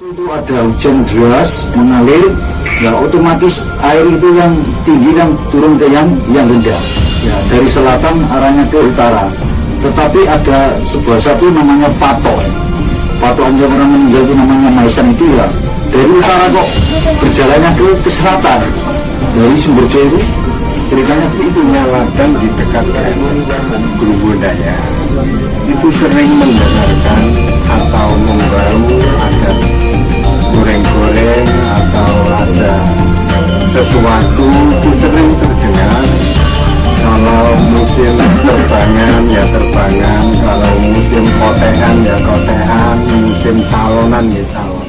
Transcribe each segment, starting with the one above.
Itu ada hujan deras mengalir, ya otomatis air itu yang tinggi yang turun ke yang rendah. Ya dari selatan arahnya ke utara. Tetapi ada sebuah satu namanya patok. Patokan yang orang meninggal itu namanya Maisan itu ya dari utara kok berjalannya ke selatan. Dari Sumberjo itu ceritanya itu ladang di dekat Grubodaya itu sering mendengarkan atau membau ada goreng-goreng atau ada sesuatu itu sering terdengar. Kalau musim terbangan ya terbangan, kalau musim kotehan ya kotehan, musim salonan ya salonan.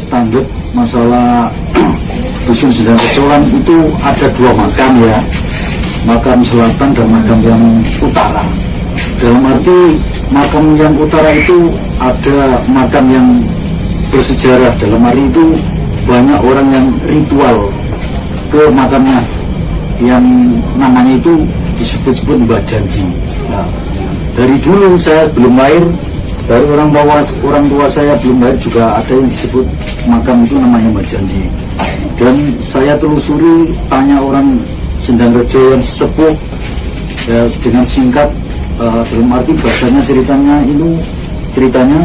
Tanggap masalah dusun sedang kecolan itu ada dua makam ya, makam selatan dan makam yang utara. Dalam arti makam yang utara itu ada makam yang bersejarah, dalam arti itu banyak orang yang ritual ke makamnya yang namanya itu disebut-sebut Mbah Janji. Nah, dari dulu saya belum lahir, dari orang tua saya belum lahir juga ada yang disebut makam itu namanya Mbah Janji. Dan saya telusuri, tanya orang Sendangrejo yang sesepuh ya, dengan singkat, dalam arti bahasanya ceritanya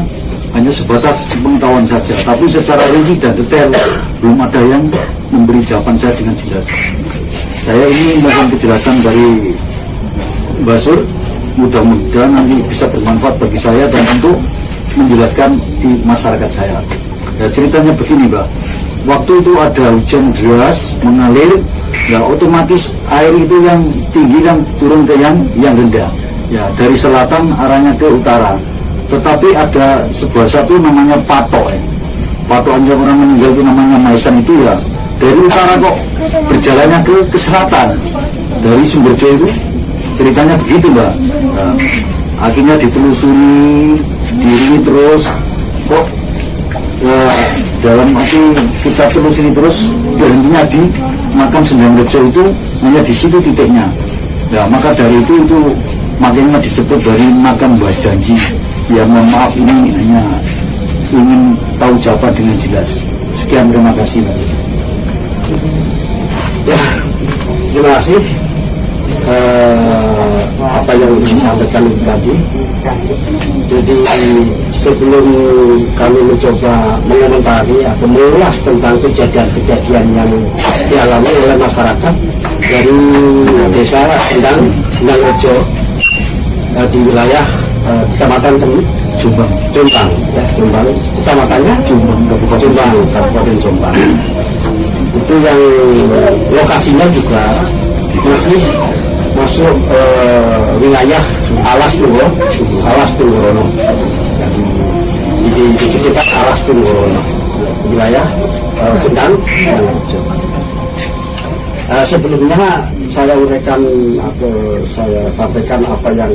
hanya sebatas pengetahuan saja, tapi secara rinci dan detail belum ada yang memberi jawaban saya dengan jelas. Saya ini mohon kejelasan dari Mbak Sur, mudah-mudahan nanti bisa bermanfaat bagi saya dan untuk menjelaskan di masyarakat saya. Ya, ceritanya begini Mbak, waktu itu ada hujan deras mengalir, ya otomatis air itu yang tinggi yang turun ke yang rendah. Ya dari selatan arahnya ke utara. Tetapi ada sebuah satu namanya patok. Patokan yang orang meninggal itu namanya Maisan itu ya dari utara kok berjalannya ke selatan. Dari Sumberjo itu ceritanya begitu Mbak. Nah, akhirnya ditelusuri diri terus kok dalam arti kita telusuri terus berhentinya di makam Sendangrejo itu hanya di situ titiknya. Nah maka dari itu makanya disebut dari makam Mbah Janji. Ya mohon maaf, ini hanya ingin tahu jawaban dengan jelas. Sekian, terima kasih. Ya, terima kasih. Apa yang disampaikan tadi. Jadi sebelum kami mencoba mengomentari atau mengulas tentang kejadian-kejadian yang dialami oleh masyarakat dari desa Sendangrejo di wilayah Kecamatan Jombang, ya, Jombang, kecamatannya Kabupaten Jombang. Itu yang lokasinya juga masuk wilayah Alas Tunggorono. Di sekitar Alas Tunggorono, wilayah Sendangrejo. Sebelumnya saya uraikan atau saya sampaikan apa yang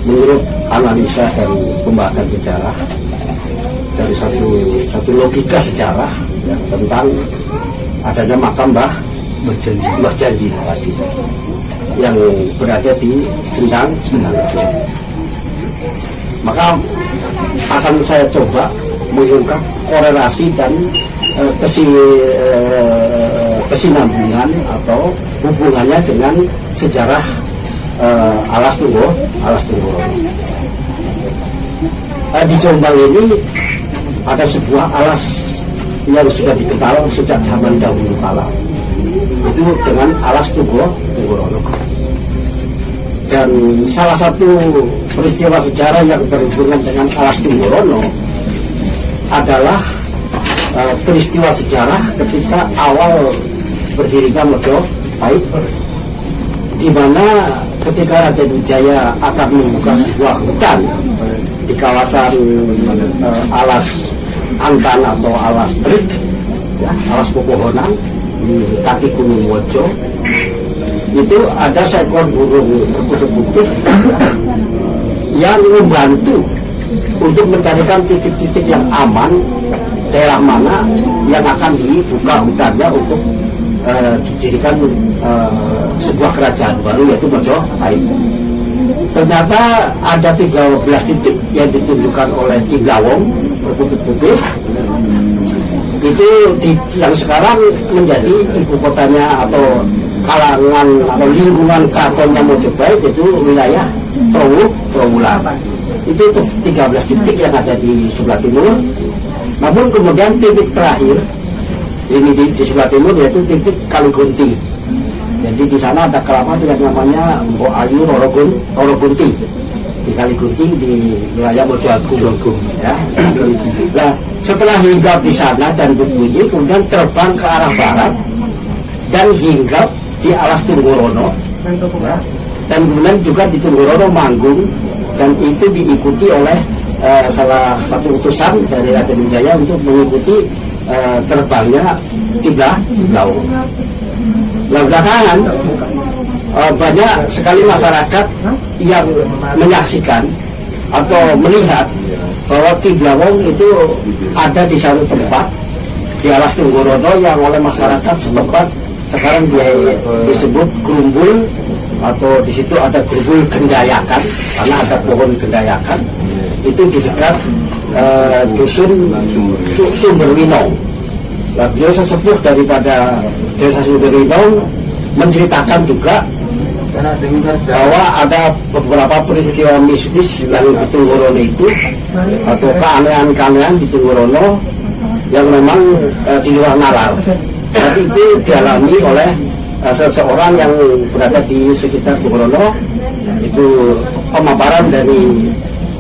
menurut analisa dan pembahasan sejarah dari satu logika sejarah ya, tentang adanya makam Mbah Janji tadi yang berada di Sendangrejo. Maka akan saya coba mengungkap korelasi dan kesinambungan atau hubungannya dengan sejarah Alas Tunggorono. Di Jombang ini ada sebuah alas yang sudah dikenal sejak zaman dahulu kala, itu dengan Alas Tunggorono. Dan salah satu peristiwa sejarah yang berhubungan dengan Alas Tunggorono adalah peristiwa sejarah ketika awal berdirinya Mojopahit, di mana ketika Raden Wijaya akan membuka sebuah hutan di kawasan Alas Antan atau Alas Trik, ya, alas pepohonan di kaki Gunung Wojo, itu ada seekor burung putih-putih yang membantu untuk mencarikan titik-titik yang aman, daerah mana yang akan dibuka hutannya untuk didirikan sebuah kerajaan baru, yaitu Majapahit. Ternyata ada 13 titik yang ditunjukkan oleh Ki Blawong putih-putih itu yang sekarang menjadi ibu kotanya atau kalangan atau lingkungan keratonnya Majapahit, itu wilayah Trowulan. Itu 13 titik yang ada di sebelah timur. Namun kemudian titik terakhir ini di sebelah timur yaitu titik Kaligunti. Jadi di sana ada keramat yang namanya Mbok Ayu Roro Gunti di Kaligunti di wilayah Mojoagung. Ya. Nah, setelah hinggap di sana dan berbunyi, kemudian terbang ke arah barat dan hinggap di alas Tunggorono. Ya. Dan kemudian juga di Tunggorono manggung, dan itu diikuti oleh salah satu utusan dari Raden Wijaya untuk mengikuti terbangnya Ki Blawong. Nah, belakangan banyak sekali masyarakat yang menyaksikan atau melihat bahwa Ki Blawong itu ada di satu tempat di alas Tunggorono yang oleh masyarakat setempat sekarang disebut Grumbul, atau di situ ada Grumbul Gendayakan karena ada pohon gendayakan. Itu di dekat dusun Sumberwinong. Nah, beliau sesepuh daripada desa Sumberwinong menceritakan juga bahwa ada beberapa peristiwa mistis yang di Tunggorono itu, atau keanehan-keanehan di Tunggorono yang memang di luar nalar. Tapi itu dialami oleh seseorang yang berada di sekitar Tunggorono. Itu pemaparan dari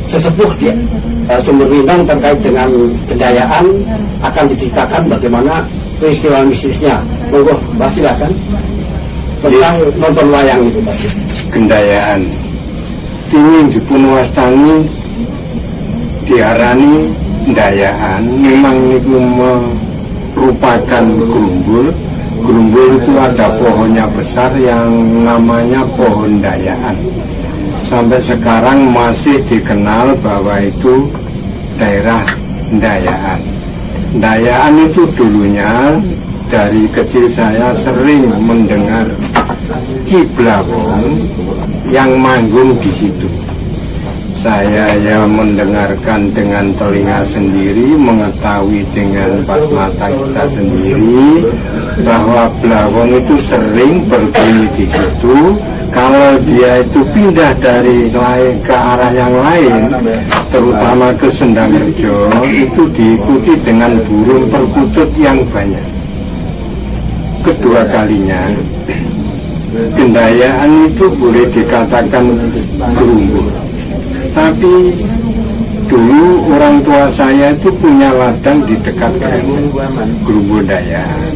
sesepuh dia Sumberwinong terkait dengan Gendayaan, akan diceritakan bagaimana peristiwa mistisnya. Monggo, Mas, silakan tentang nonton wayang itu, Mas. Gendayaan ini dipunwastani diarani Gendayaan, memang itu merupakan Grumbul. Grumbul itu ada pohonnya besar yang namanya pohon Dayaan. Sampai sekarang masih dikenal bahwa itu daerah Dayaan. Dayaan itu dulunya dari kecil saya sering mendengar Ki Blawong yang manggung di situ. Saya ya mendengarkan dengan telinga sendiri, mengetahui dengan empat mata kita sendiri bahwa Blawong itu sering berbunyi di situ. Kalau dia itu pindah dari lain ke arah yang lain, terutama ke Sendangrejo, itu diikuti dengan burung perkutut yang banyak. Kedua kalinya, Gendayaan itu boleh dikatakan Grumbul. Tapi dulu orang tua saya itu punya ladang di dekat Grumbul Dayaan.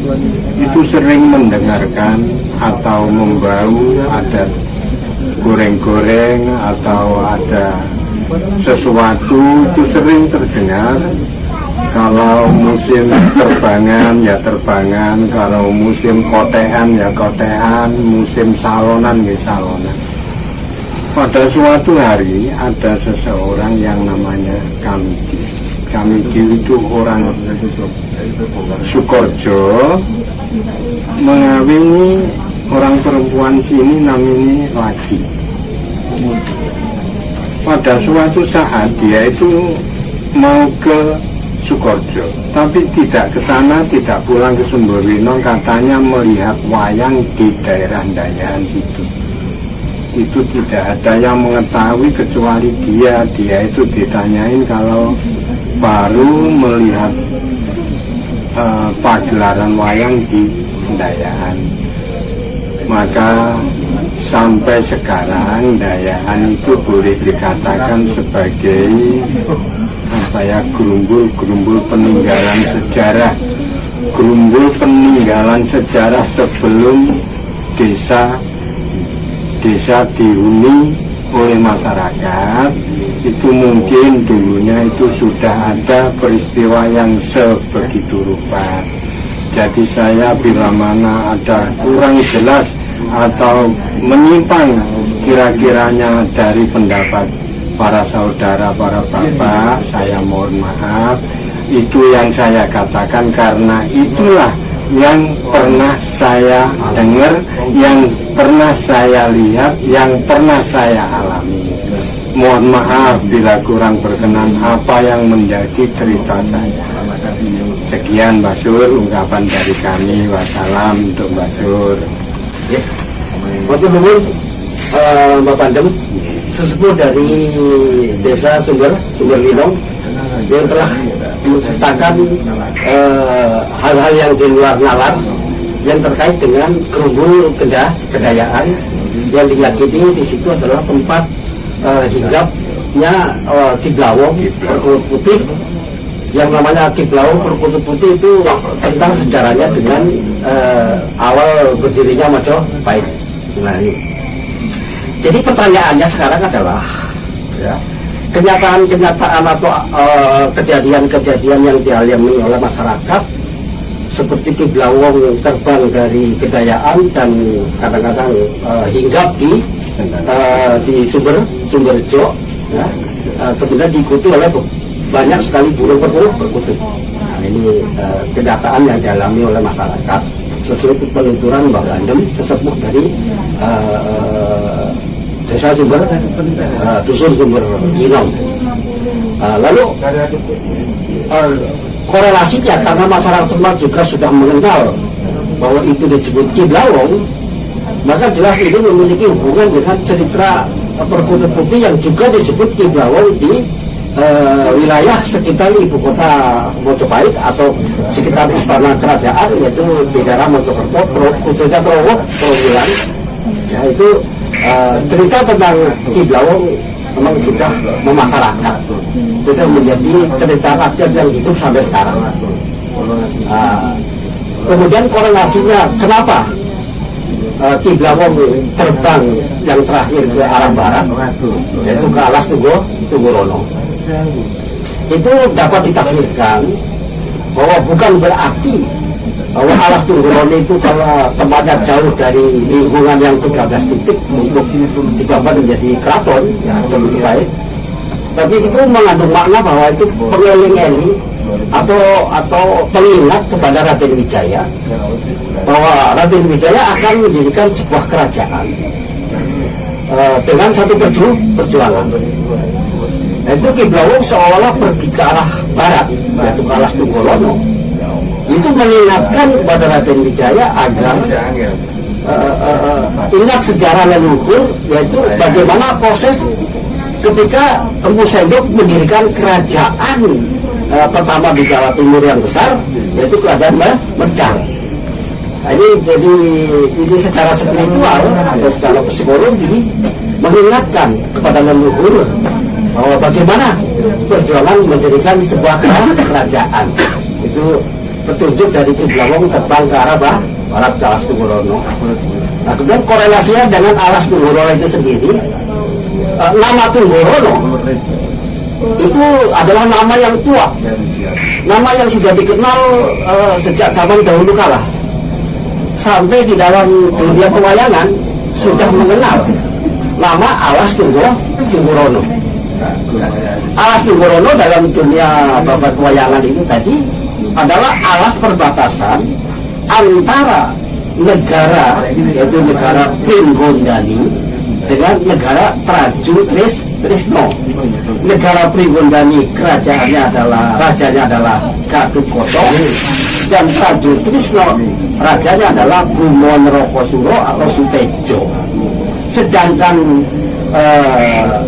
Itu sering mendengarkan atau membau ada goreng-goreng atau ada sesuatu, itu sering terdengar. Kalau musim terbangan ya terbangan, kalau musim kotehan ya kotehan, musim salonan ya salonan. Pada suatu hari ada seseorang yang namanya Kamidi. Kamidi itu orang Sukorejo, mengawini orang perempuan sini namanya Lagi. Pada suatu saat dia itu mau ke Sukorejo, tapi tidak ke sana, tidak pulang ke Sumberwinong, katanya melihat wayang di daerah Dayaan itu. Itu tidak ada yang mengetahui kecuali dia. Dia itu ditanyain kalau baru melihat pagelaran wayang di Dayaan. Maka sampai sekarang Dayaan itu boleh dikatakan sebagai Grumbul peninggalan sejarah. Grumbul peninggalan sejarah sebelum desa dihuni oleh masyarakat. Itu mungkin dulunya itu sudah ada peristiwa yang sebegitu rupa. Jadi saya bila mana ada kurang jelas atau menyimpang kira-kiranya dari pendapat para saudara, para bapak, saya mohon maaf. Itu yang saya katakan karena itulah yang pernah saya dengar, yang pernah saya lihat, yang pernah saya alami. Mohon maaf bila kurang berkenan apa yang menjadi cerita saya. Sekian Mbak Sur, ungkapan dari kami. Wassalam untuk Mbak Sur. Ya. Waktu dulu Mbak Pandem, sesepuh dari desa Sumber Linong yang telah menceritakan hal-hal yang di luar nalar yang terkait dengan Kerumbul Kedayaan yang diyakini di situ adalah tempat hinggapnya Kiblawong Perkutut Putih. Yang namanya Kiblawong Perkutut Putih itu tentang sejarahnya dengan awal berdirinya Majapahit. Nah, jadi pertanyaannya sekarang adalah ya, kenyataan-kenyataan atau kejadian-kejadian yang dialami oleh masyarakat seperti Kiblawong terbang dari Kedayaan dan kadang-kadang hinggap di Sumberjo, ya, kemudian diikuti oleh banyak sekali burung perkutut. Nah, ini kenyataan yang dialami oleh masyarakat sesuai penuturan Mbak Bandem, sesepuh dari desa dusun Sumber Linong. Lalu korelasinya karena masyarakat setempat juga sudah mengenal bahwa itu disebut Kiblawong, maka jelas ini memiliki hubungan dengan cerita Perkutut Putih yang juga disebut Kiblawong di wilayah sekitar ibu kota Majapahit atau sekitar istana kerajaan, yaitu di daerah Mojokerto, khususnya Trowulan. Ya, itu cerita tentang Kiblawong memang sudah memasyarakat, sudah menjadi cerita rakyat yang hidup sampai sekarang. Kemudian korelasinya kenapa Kiblawong terbang yang terakhir ke arah barat, yaitu ke alas Tunggorono. Itu dapat ditafsirkan bahwa bukan berarti bahwa alas Tunggorono itu kalau tempatnya jauh dari lingkungan yang 13 titik untuk digambar menjadi keraton, ya, lebih baik. Tapi itu mengandung makna bahwa itu pengeling-eling atau pengingat kepada Raden Wijaya bahwa Raden Wijaya akan mendirikan sebuah kerajaan dengan satu perjuangan. Itu Kiblawong seolah pergi ke arah barat, yaitu ke arah Tunggorono. Itu mengingatkan kepada Raden Wijaya agar ingat sejarah leluhur, yaitu bagaimana proses ketika Empu Sendok mendirikan kerajaan pertama di Jawa Timur yang besar, yaitu kerajaan Medang. Nah, ini secara spiritual atau secara psikologi mengingatkan kepada leluhur bahwa bagaimana perjuangan mendirikan sebuah kerajaan. Itu petunjuk dari Kiblawong terbang ke arah barat ke alas Tunggorono. Nah, kemudian korelasinya dengan alas Tunggorono itu sendiri, nama Tunggorono itu adalah nama yang tua, nama yang sudah dikenal sejak zaman dahulu kala. Sampai di dalam dunia pewayangan sudah mengenal nama alas Tunggorono. Alas Tunggorono dalam dunia babat pewayangan ini tadi adalah alas perbatasan antara negara, yaitu negara Pringgondani, dengan negara Trajutrisno. Negara Pringgondani rajanya adalah Gatotkaca, dan Trajutrisno rajanya adalah Bumonrokosuro atau Sutejo. Sedangkan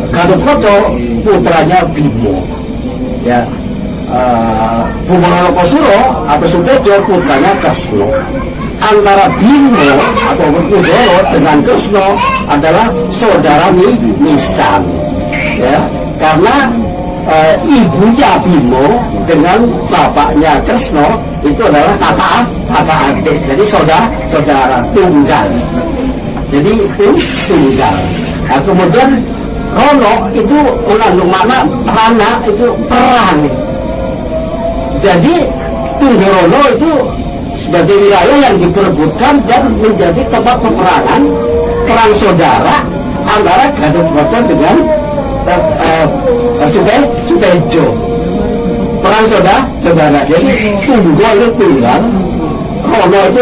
Gatotkaca putranya Bimo, ya. Bumonrokosuro atau Sutejo putranya Kresna. Antara Bimo atau Kudoro dengan Kresna adalah saudara Nisan, ya, karena ibunya Bimo dengan bapaknya Kresna itu adalah kakak adik, jadi saudara tunggal. Jadi itu tunggal. Nah, kemudian Rono itu mengandung makna rana itu perang. Jadi Tunggorono itu sebagai wilayah yang diperebutkan dan menjadi tempat peperangan perang saudara antara Gatot dengan Sutejo. Perang saudara. Jadi tunggal itu tunggal. Rono itu